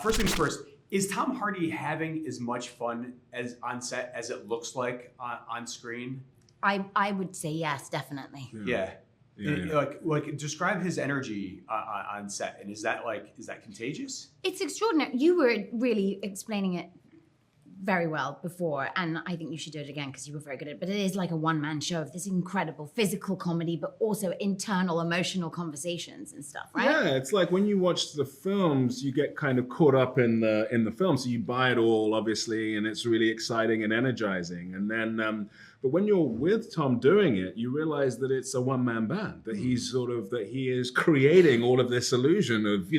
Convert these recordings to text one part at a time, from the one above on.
First things first, is Tom Hardy having as much fun as on set as it looks like on screen? I would say yes, definitely. Yeah. Like describe his energy on set, and is that contagious? It's extraordinary. You were really explaining it very well before, and I think you should do it again because you were very good at it. But it is like a one-man show of this incredible physical comedy, but also internal emotional conversations and stuff, right? Yeah, it's like when you watch the films, you get kind of caught up in the film, so you buy it all, obviously, and it's really exciting and energizing. And then, but when you're with Tom doing it, you realize that it's a one-man band, that he is creating all of this illusion of,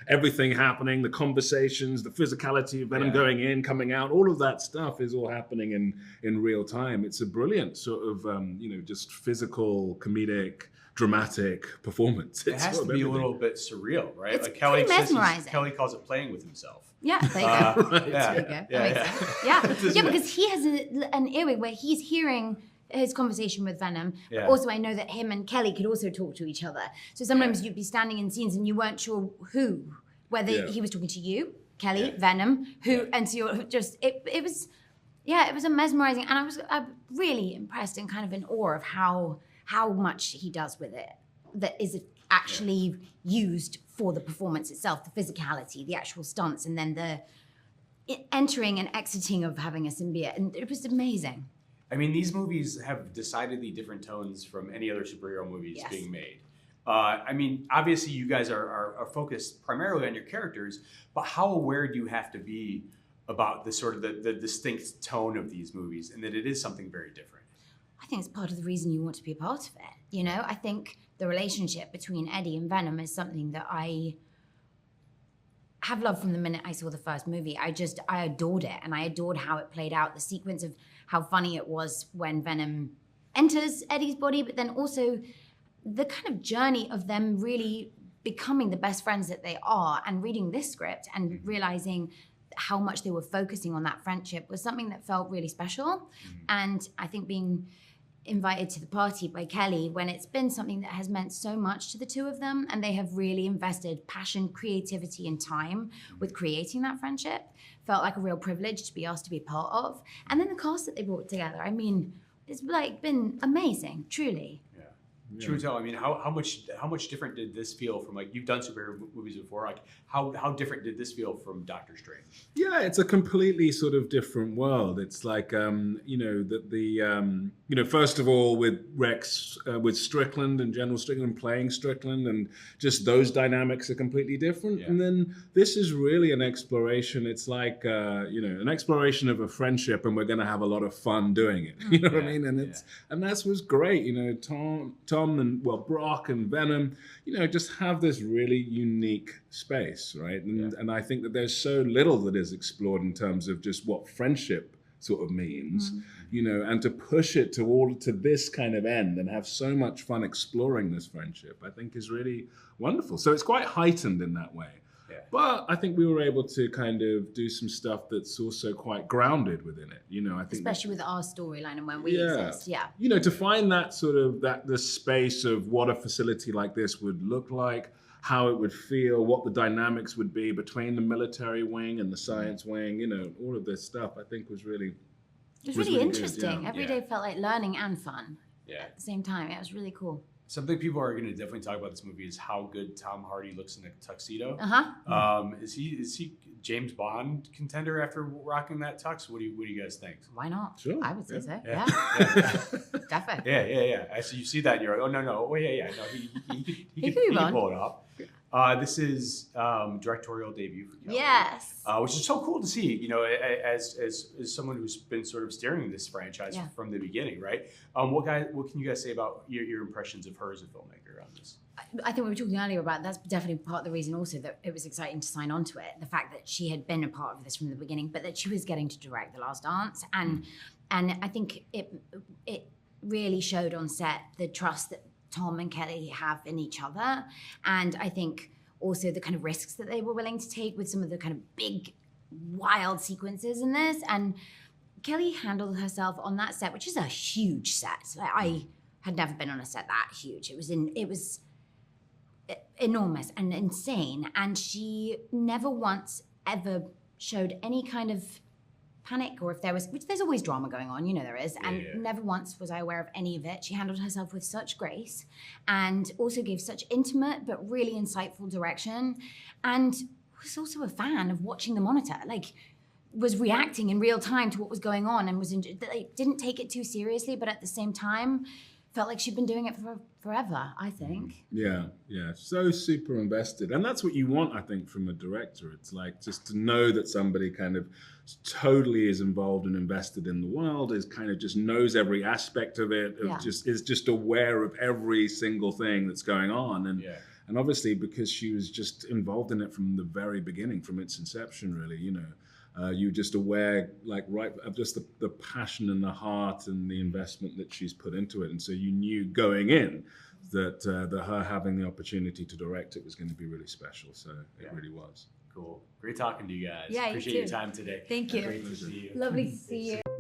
everything happening, the conversations, the physicality of Venom going in, coming out, all of that stuff is all happening in real time. It's a brilliant sort of, just physical, comedic, dramatic performance. It has to be a little bit surreal, right? It's like Kelly mesmerizing. Kelly calls it playing with himself. Yeah, there you go. Right. There you go. That makes sense. Yeah, because he has an earwig where he's hearing his conversation with Venom. But also, I know that him and Kelly could also talk to each other. So sometimes you'd be standing in scenes and you weren't sure whether he was talking to you, Kelly, Venom, and so you're just it was a mesmerizing, and I was really impressed and kind of in awe of how much he does with it that is actually used for the performance itself, the physicality, the actual stunts, and then the entering and exiting of having a symbiote. And it was amazing. I mean, these movies have decidedly different tones from any other superhero movies being made. I mean, obviously you guys are focused primarily on your characters, but how aware do you have to be about the sort of the distinct tone of these movies, and that it is something very different? I think it's part of the reason you want to be a part of it. I think the relationship between Eddie and Venom is something that I have loved from the minute I saw the first movie. I adored it, and I adored how it played out, the sequence of how funny it was when Venom enters Eddie's body, but then also the kind of journey of them really becoming the best friends that they are, and reading this script and realizing how much they were focusing on that friendship was something that felt really special. And I think being invited to the party by Kelly, when it's been something that has meant so much to the two of them, and they have really invested passion, creativity, and time with creating that friendship, felt like a real privilege to be asked to be part of. And then the cast that they brought together, I mean, it's been amazing, truly. Chiwetel, I mean, how much different did this feel from, like, you've done superhero movies before, like how different did this feel from Doctor Strange? Yeah, it's a completely sort of different world. It's like first of all with Rex, with Strickland and General Strickland playing Strickland, and just those dynamics are completely different. And then this is really an exploration. It's like an exploration of a friendship, and we're going to have a lot of fun doing it. You know what I mean? And and that was great. Tom and Brock and Venom, just have this really unique space, right? And I think that there's so little that is explored in terms of just what friendship sort of means, and to push it to this kind of end and have so much fun exploring this friendship, I think is really wonderful. So it's quite heightened in that way. But I think we were able to kind of do some stuff that's also quite grounded within it. I think especially with our storyline and when we exist. To find that sort of the space of what a facility like this would look like, how it would feel, what the dynamics would be between the military wing and the science wing, all of this stuff, I think was really interesting. Good, Every day felt like learning and fun at the same time. It was really cool. Something people are going to definitely talk about this movie is how good Tom Hardy looks in a tuxedo. Is he James Bond contender after rocking that tux? What do you guys think? Why not? Sure. I would say so. Yeah. Definitely. Yeah. I see you see that and you're like, oh no. Oh yeah. No, he could pull it off. This is directorial debut for Kelly. Yes. Which is so cool to see, as someone who's been sort of steering this franchise from the beginning, right? What can you guys say about your impressions of her as a filmmaker on this? I think we were talking earlier about that's definitely part of the reason also that it was exciting to sign on to it. The fact that she had been a part of this from the beginning, but that she was getting to direct The Last Dance. And I think it really showed on set the trust that Tom and Kelly have in each other. And I think also the kind of risks that they were willing to take with some of the kind of big, wild sequences in this. And Kelly handled herself on that set, which is a huge set. I had never been on a set that huge. It was enormous and insane. And she never once ever showed any kind of panic, or if there was, which there's always drama going on, there is, and never once was I aware of any of it. She handled herself with such grace and also gave such intimate but really insightful direction, and was also a fan of watching the monitor, like was reacting in real time to what was going on, and didn't take it too seriously, but at the same time felt like she'd been doing it for forever, I think. Yeah, so super invested. And that's what you want, I think, from a director. It's like just to know that somebody kind of totally is involved and invested in the world, is kind of just knows every aspect of it, is just aware of every single thing that's going on. And obviously, because she was just involved in it from the very beginning, from its inception, really, you're just aware, like, right, of just the passion and the heart and the investment that she's put into it. And so you knew going in that her having the opportunity to direct it was going to be really special. So it really was. Cool. Great talking to you guys. Yeah, appreciate your time today. Thank you. Great to see you. Lovely to see you.